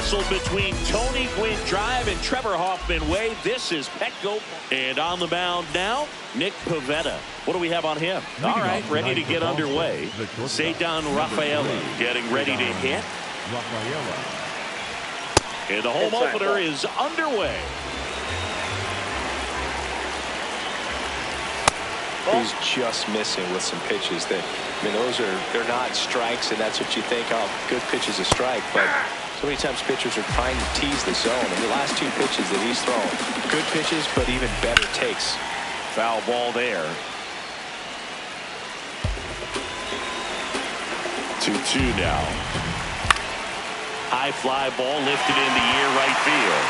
tussle between Tony Gwynn Drive and Trevor Hoffman Wade. This is Petco. And on the mound now, Nick Pivetta. What do we have on him? All right, ready to get underway. Ceddanne Rafaela getting ready to hit. And the home opener is underway. He's just missing with some pitches that, I mean, they're not strikes, and that's what you think, oh, good pitch is a strike, but so many times pitchers are trying to tease the zone. And the last two pitches that he's thrown, good pitches, but even better takes. Foul ball there. 2-2 now. High fly ball lifted in the air right field.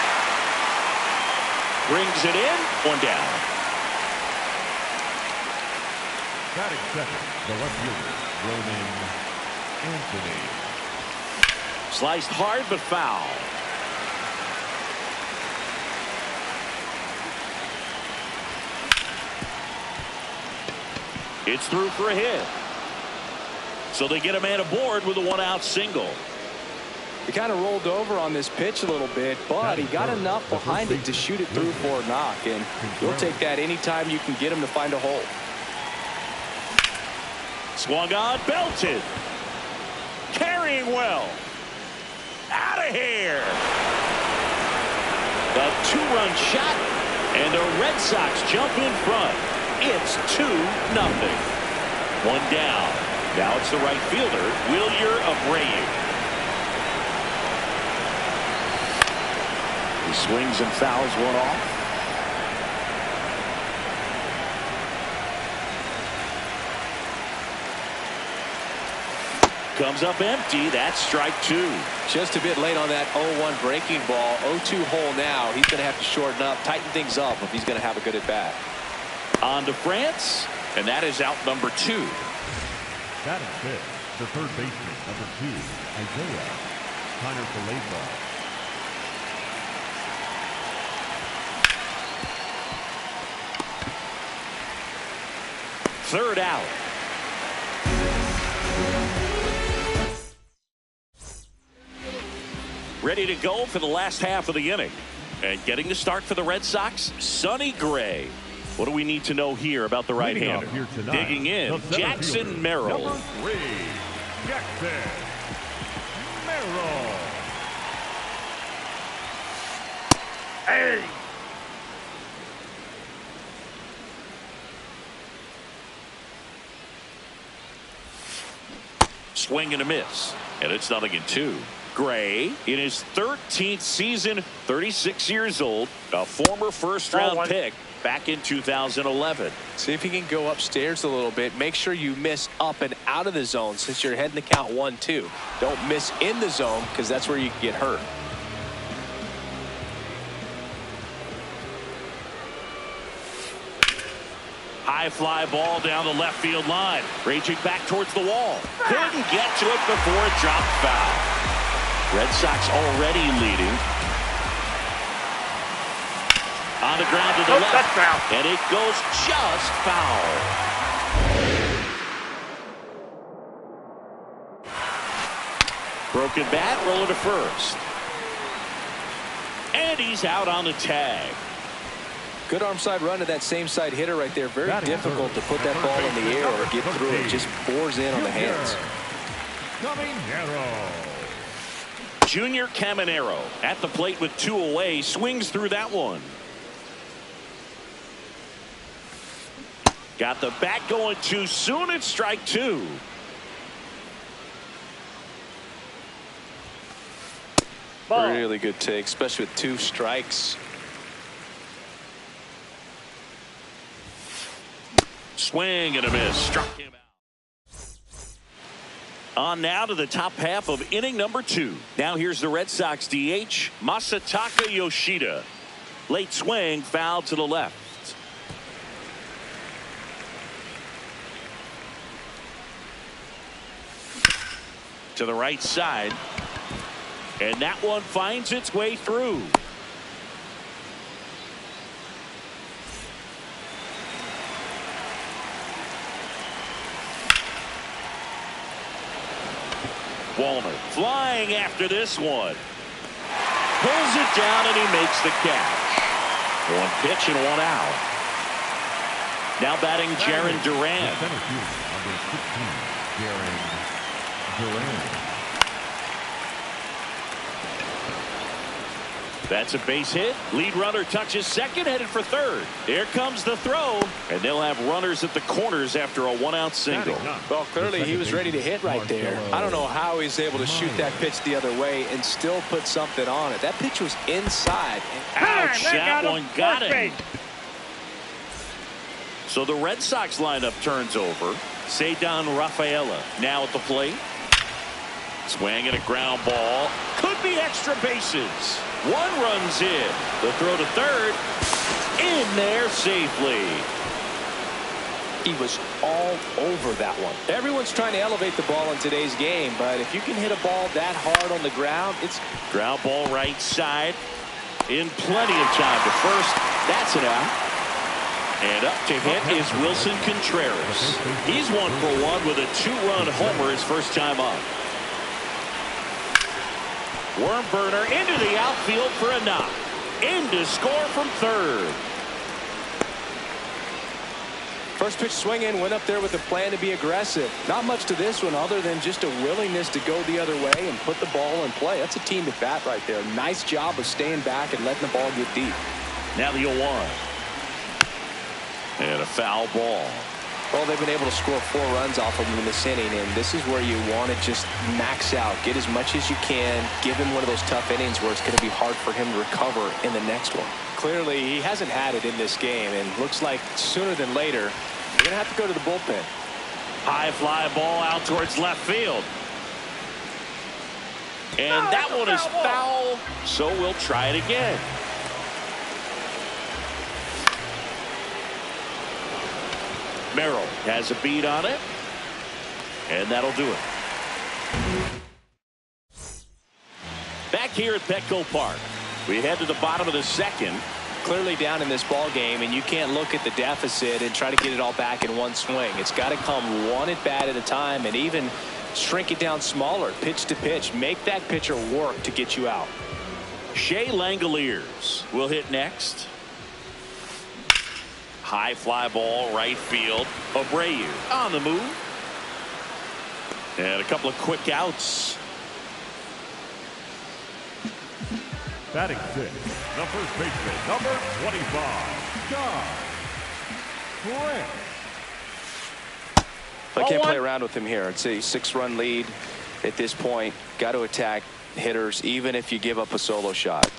Brings it in, one down. Batting second, the left fielder, Ronan Anthony. Sliced hard but foul. It's through for a hit. So they get a man aboard with a one-out single. He kind of rolled over on this pitch a little bit, but he got enough behind it to shoot it through for a knock, and you'll take that anytime you can get him to find a hole. Swung on, belted. Carrying well. Out of here. A two-run shot, and the Red Sox jump in front. It's 2-0. One down. Now it's the right fielder, Wilyer Abreu. He swings and fouls one off. Comes up empty. That's strike 2. Just a bit late on that 0-1 breaking ball. 0-2 hole now. He's going to have to shorten up, tighten things up if he's going to have a good at bat. On to France, and that is out number 2. Batting fifth, the third baseman, number 2, Isaiah Kiner-Falefa. Third out. Ready to go for the last half of the inning. And getting the start for the Red Sox, Sonny Gray. What do we need to know here about the right-hander? Digging in, Jackson Merrill. Number 3, Jackson Merrill. Hey! Swing and a miss. And it's 0-2. Gray in his 13th season, 36 years old, a former first-round pick back in 2011. See if he can go upstairs a little bit. Make sure you miss up and out of the zone since you're heading to count 1-2. Don't miss in the zone because that's where you can get hurt. High fly ball down the left field line. Raging back towards the wall. Couldn't get to it before it dropped foul. Red Sox already leading. On the ground to the left. And it goes just foul. Broken bat, rolling to first. And he's out on the tag. Good arm side run to that same side hitter right there. Very difficult to put that ball in the air or get through it. Just bores in on the hands. Junior Caminero at the plate with 2 away. Swings through that one. Got the bat going too soon. It's strike 2. Ball. Really good take, especially with 2 strikes. Swing and a miss. Struck him out. On now to the top half of inning number 2. Now here's the Red Sox DH, Masataka Yoshida. Late swing, foul to the left. To the right side. And that one finds its way through. Wallner flying after this one. Pulls it down and he makes the catch. One pitch and one out. Now batting Jarren Duran. Center field, number 16, Jarren Duran. That's a base hit. Lead runner touches second, headed for third. Here comes the throw, and they'll have runners at the corners after a one-out single. Well, clearly he was ready to hit right there. I don't know how he's able to shoot that pitch the other way and still put something on it. That pitch was inside. Ouch, that one got him. So the Red Sox lineup turns over. Ceddanne Rafaela now at the plate. Swing and a ground ball. Could be extra bases. One runs in. The throw to third. In there safely. He was all over that one. Everyone's trying to elevate the ball in today's game, but if you can hit a ball that hard on the ground, it's ground ball right side. In plenty of time to first. That's an out. And up to hit is Wilson Contreras. He's 1 for 1 with a 2-run homer his first time up. Worm burner into the outfield for a knock. In to score from third. First pitch swing in, went up there with a plan to be aggressive. Not much to this one other than just a willingness to go the other way and put the ball in play. That's a team at bat right there. Nice job of staying back and letting the ball get deep. Now the 0-1. And a foul ball. Well, they've been able to score 4 runs off of him in this inning, and this is where you want to just max out. Get as much as you can. Give him one of those tough innings where it's going to be hard for him to recover in the next one. Clearly, he hasn't had it in this game, and looks like sooner than later, you're going to have to go to the bullpen. High fly ball out towards left field. And that one is foul, so we'll try it again. Merrill has a beat on it, and that'll do it. Back here at Petco Park, we head to the bottom of the second. Clearly down in this ball game, and you can't look at the deficit and try to get it all back in one swing. It's got to come one at bat at a time, and even shrink it down smaller, pitch to pitch. Make that pitcher work to get you out. Shea Langoliers will hit next. High fly ball right field. Abreu on the move. And a couple of quick outs. Batting 6, the first baseman, number 25, John Prince. I can't play around with him here. It's a 6-run lead at this point. Got to attack hitters even if you give up a solo shot.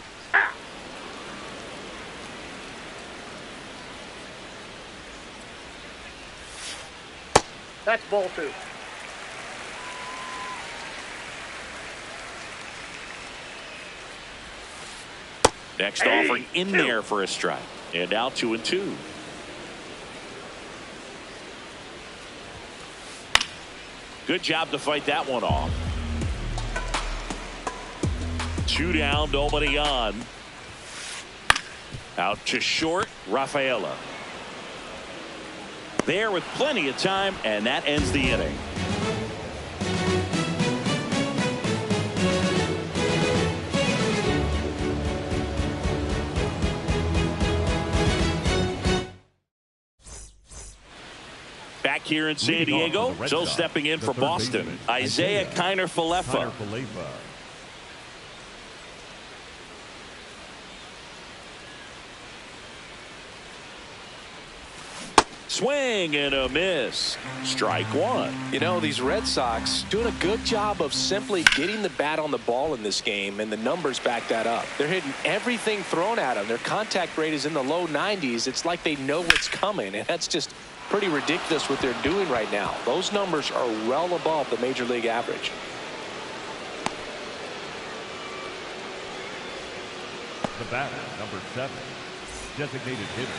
That's ball 2. Next offering in there for a strike. And now 2-2. Good job to fight that one off. 2 down, nobody on. Out to short, Rafaela. There with plenty of time, and that ends the inning. Back here in San Diego, still stepping in for Boston, Isiah Kiner-Falefa. Swing and a miss. Strike 1. You know, these Red Sox doing a good job of simply getting the bat on the ball in this game, and the numbers back that up. They're hitting everything thrown at them. Their contact rate is in the low 90s. It's like they know what's coming, and that's just pretty ridiculous what they're doing right now. Those numbers are well above the major league average. The batter, number 7, designated hitter.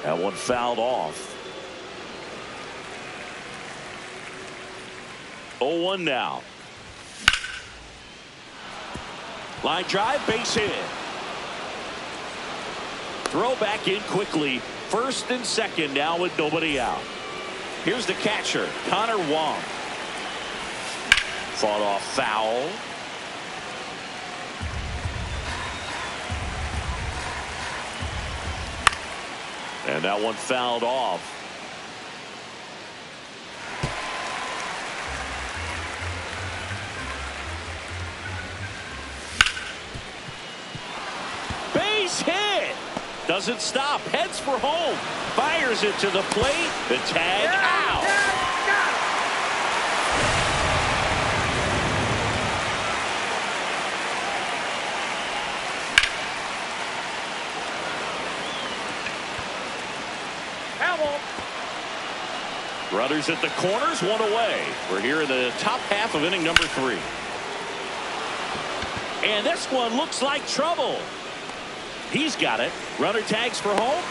That one fouled off. 0-1 now. Line drive, base hit. Throw back in quickly. First and second now with nobody out. Here's the catcher, Connor Wong. Fought off foul. And that one fouled off. Base hit. Doesn't stop. Heads for home. Fires it to the plate. The tag out. Runners at the corners, one away. We're here in the top half of inning number 3. And this one looks like trouble. He's got it. Runner tags for home.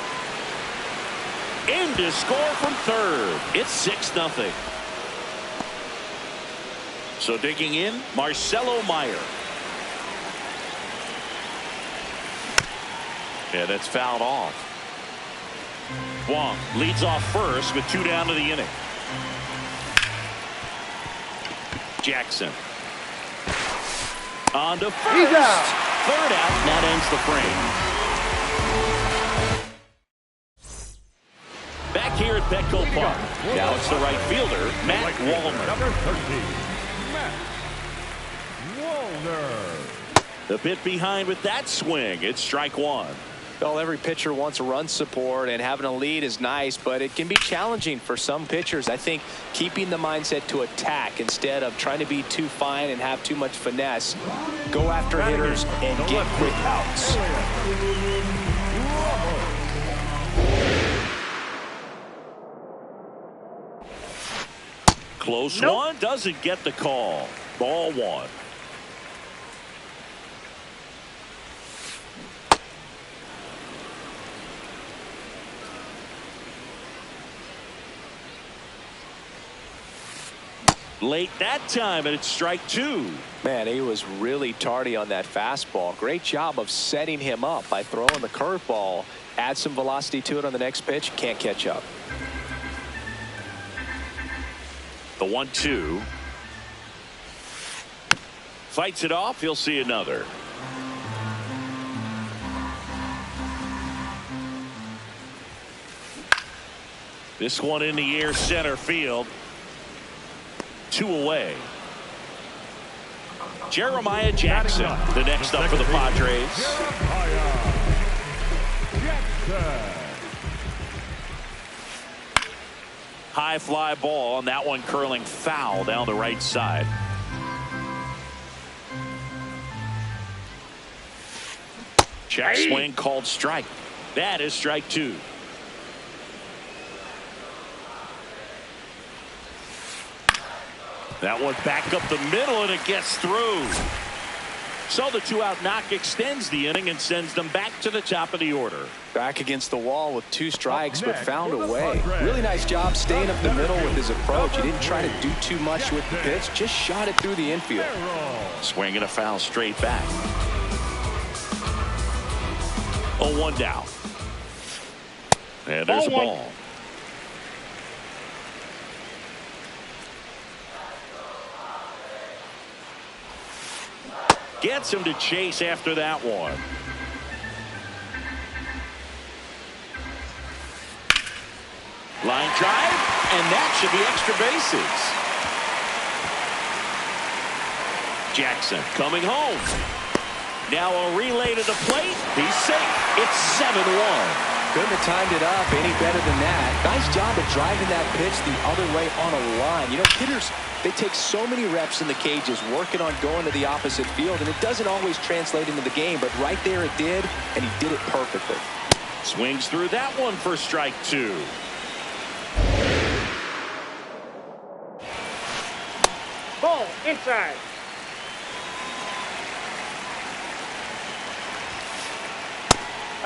In to score from third. It's 6-0. So digging in, Marcelo Meyer. Yeah, that's fouled off. Wong leads off first with 2 down to the inning. Jackson on to first. Third out. That ends the frame. Back here at Petco Park. Now it's the right fielder, Matt Wallner. Number 13, Matt Wallner. A bit behind with that swing. It's strike one. Well, every pitcher wants run support, and having a lead is nice, but it can be challenging for some pitchers. I think keeping the mindset to attack instead of trying to be too fine and have too much finesse. Go after hitters and get quick outs. Close one, doesn't get the call. Ball one. Late that time, and it's strike two. Man, he was really tardy on that fastball. Great job of setting him up by throwing the curveball. Add some velocity to it on the next pitch. Can't catch up. The 1-2. Fights it off. He'll see another. This one in the air, center field. 2 away. Jeremiah Jackson, the next up for the Padres. High fly ball, and that one curling foul down the right side. Check swing called strike. That is strike two. That one back up the middle, and it gets through. So the 2-out knock extends the inning and sends them back to the top of the order. Back against the wall with 2 strikes, but found a way. Really nice job staying up the middle with his approach. He didn't try to do too much with the pitch, just shot it through the infield. Swing and a foul straight back. 0-1 down. And there's a ball. Gets him to chase after that one. Line drive, and that should be extra bases. Jackson coming home. Now a relay to the plate. He's safe. It's 7-1. Couldn't have timed it up any better than that. Nice job of driving that pitch the other way on a line. You know, hitters, they take so many reps in the cages working on going to the opposite field, and it doesn't always translate into the game, but right there it did, and he did it perfectly. Swings through that one for strike two. Ball inside.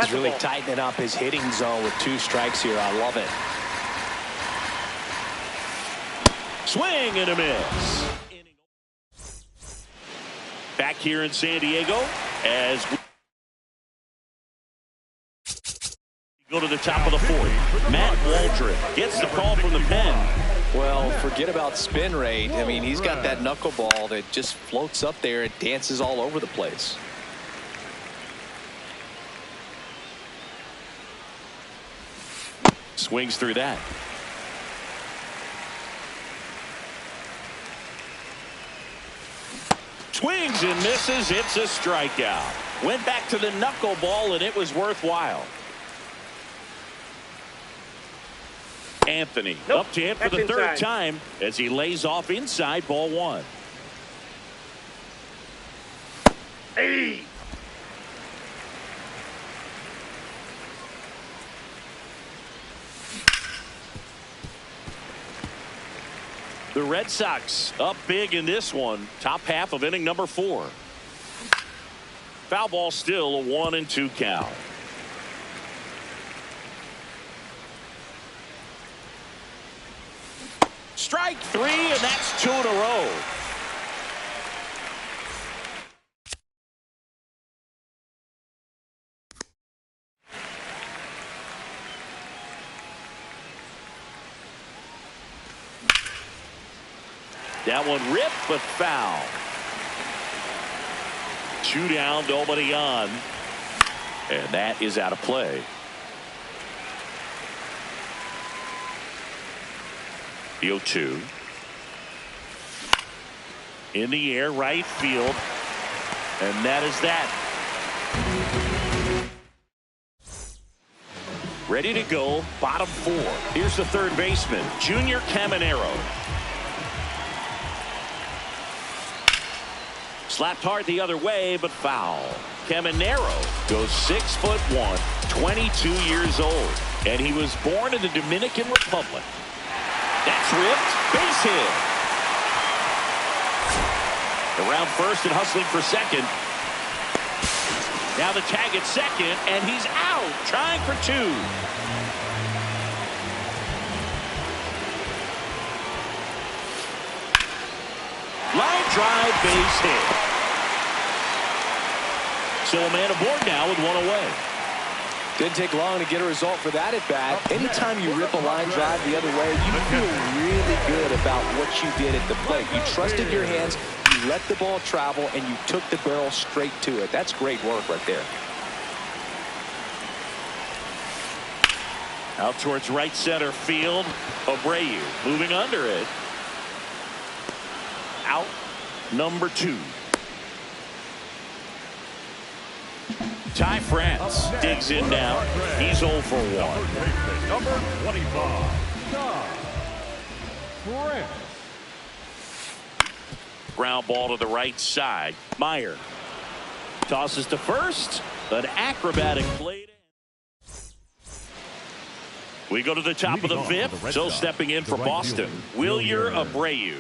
He's really tightening up his hitting zone with 2 strikes here. I love it. Swing and a miss. Back here in San Diego as we go to the top of the 4th. Matt Waldrop gets the call from the pen. Well, forget about spin rate. I mean, he's got that knuckleball that just floats up there and dances all over the place. Swings through that. Swings and misses. It's a strikeout. Went back to the knuckleball, and it was worthwhile. Anthony up to hit for the 3rd time as he lays off inside, ball 1. Hey. The Red Sox up big in this one. Top half of inning number 4. Foul ball, still a 1-2 count. Strike 3, and that's 2 in a row. That one ripped, but foul. 2 down, nobody on. And that is out of play. The 0-2. In the air, right field. And that is that. Ready to go, bottom 4. Here's the third baseman, Junior Caminero. Slapped hard the other way, but foul. Caminero goes 6'1", 22 years old, and he was born in the Dominican Republic. That's ripped. Base hit. Around first and hustling for second. Now the tag at second, and he's out, trying for 2. Line drive, base hit. So a man aboard now with one away. Didn't take long to get a result for that at bat. Anytime you rip a line drive the other way, you feel really good about what you did at the plate. You trusted your hands, you let the ball travel, and you took the barrel straight to it. That's great work right there. Out towards right center field. Abreu moving under it. Out number 2. Ty France digs in now. He's 0 for 1. Number 25, Ty France. Ground ball to the right side. Meyer tosses to first. An acrobatic play. We go to the top of the 5th. So stepping in for Boston, Wilyer Abreu.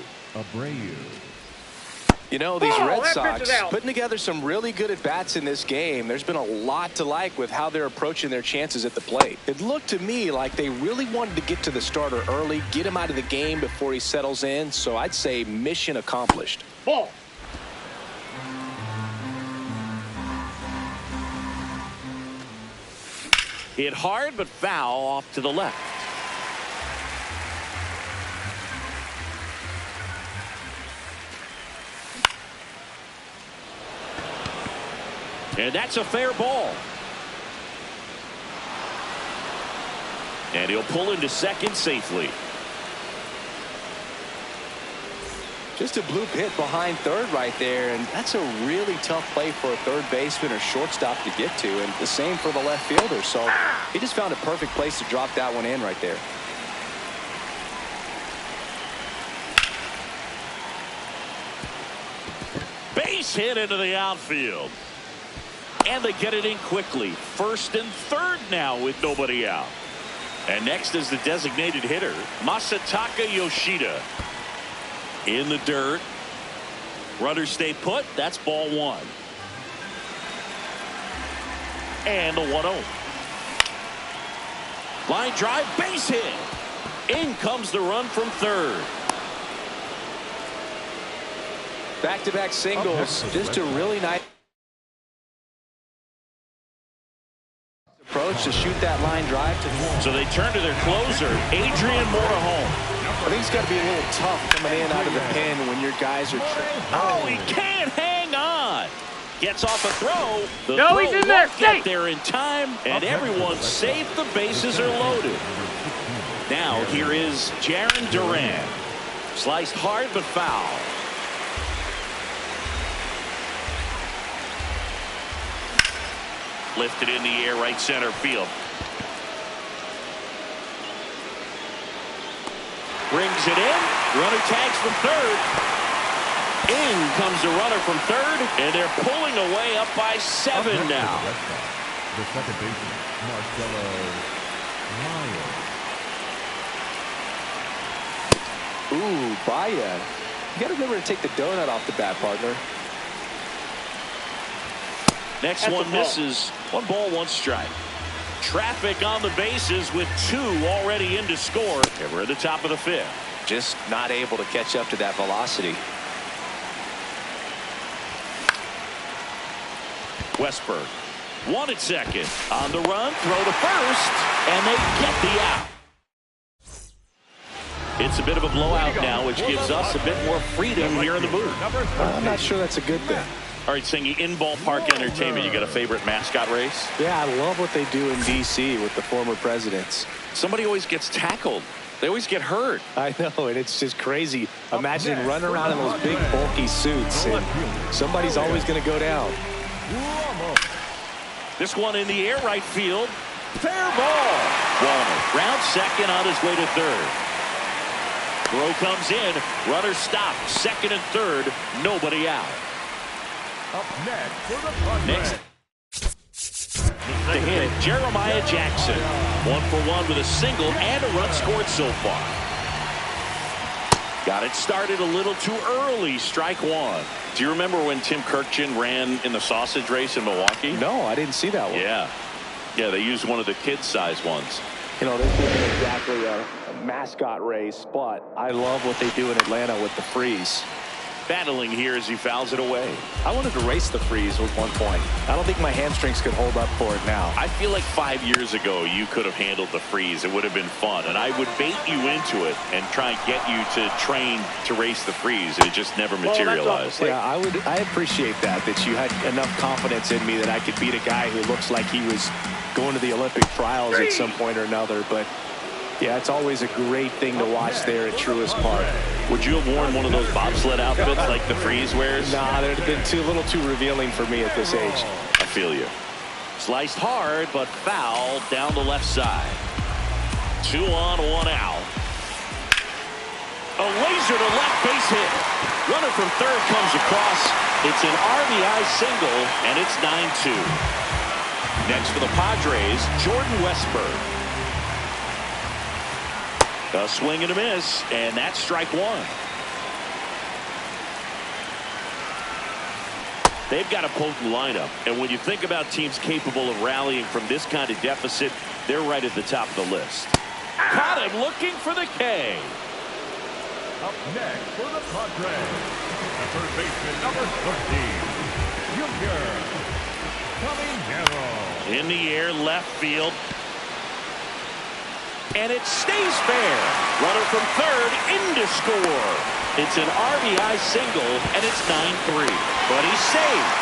You know, these Red Sox putting together some really good at-bats in this game. There's been a lot to like with how they're approaching their chances at the plate. It looked to me like they really wanted to get to the starter early, get him out of the game before he settles in. So I'd say mission accomplished. Ball. Hit hard but foul off to the left. And that's a fair ball. And he'll pull into second safely. Just a bloop hit behind third right there, and that's a really tough play for a third baseman or shortstop to get to, and the same for the left fielder. So he just found a perfect place to drop that one in right there. Base hit into the outfield. And they get it in quickly. First and third now with nobody out. And next is the designated hitter, Masataka Yoshida. In the dirt. Runners stay put. That's ball 1. And the 1-0. Line drive, base hit. In comes the run from third. Back-to-back singles. Just a really nice approach to shoot that line drive to the. So they turn to their closer, Adrian Morejon. I think it's got to be a little tough coming in out of the pen when your guys are. Oh, he can't hang on. Gets off a throw. The No, throw he's in there. won't get there in time, and everyone's safe. The bases are loaded. Now here is Jarren Duran. Sliced hard but foul. Lifted in the air, right center field. Brings it in. Runner tags from third. In comes the runner from third, and they're pulling away up by 7 now. The second baseman, Marcelo Meyer. Ooh, Baez. You got to remember to take the donut off the bat, partner. Next That's one misses. 1 ball, 1 strike. Traffic on the bases with 2 already in to score. And we're at the top of the 5th. Just not able to catch up to that velocity. Westberg. 1 at second. On the run, throw to first, and they get the out. It's a bit of a blowout now, which gives us a bit more freedom here in the booth. I'm not sure that's a good thing. All right, Singy, in ballpark entertainment, you got a favorite mascot race? Yeah, I love what they do in D.C. with the former presidents. Somebody always gets tackled. They always get hurt. I know, and it's just crazy. Imagine running around in those big, bulky suits, and somebody's always going to go down. This one in the air, right field. Fair ball. Wallner, round second on his way to third. Throw comes in. Runner stopped. Second and third. Nobody out. Up next for the Padres. Next to hit, Jeremiah Jackson. 1 for 1 with a single and a run scored so far. Got it started a little too early. Strike 1. Do you remember when Tim Kirkjian ran in the sausage race in Milwaukee? No, I didn't see that one. Yeah. Yeah, they used one of the kid-sized ones. You know, this isn't exactly a mascot race, but I love what they do in Atlanta with the freeze. battling here as he fouls it away. I wanted to race the freeze at one point. I don't think my hamstrings could hold up for it now. I feel like 5 years ago you could have handled the freeze. It would have been fun, and I would bait you into it and try and get you to train to race the freeze, and it just never materialized. Yeah, I appreciate that you had enough confidence in me that I could beat a guy who looks like he was going to the Olympic trials at some point or another. But yeah, it's always a great thing to watch there at Truist Park. Would you have worn one of those bobsled outfits like the freeze wears? Nah, they'd have been a little too revealing for me at this age. I feel you. Sliced hard, but foul down the left side. 2 on, 1 out. A laser to left base hit. Runner from third comes across. It's an RBI single, and it's 9-2. Next for the Padres, Jordan Westburg. A swing and a miss, and that's strike 1. They've got a potent lineup, and when you think about teams capable of rallying from this kind of deficit, they're right at the top of the list. Caught him looking for the K. Up next for the Padres, the third baseman, number 13, Junior Caminero. In the air, left field. And it stays fair. Runner from third in to score. It's an RBI single, and it's 9-3. But he's saved.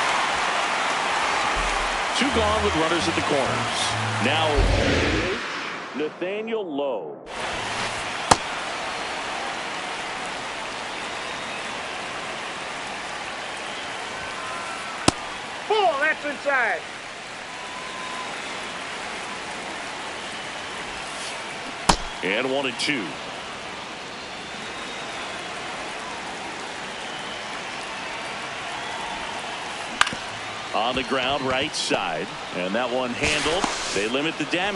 2 gone with runners at the corners. Now, Nathaniel Lowe. Ball, that's inside. And 1-2. On the ground, right side. And that one handled. They limit the damage.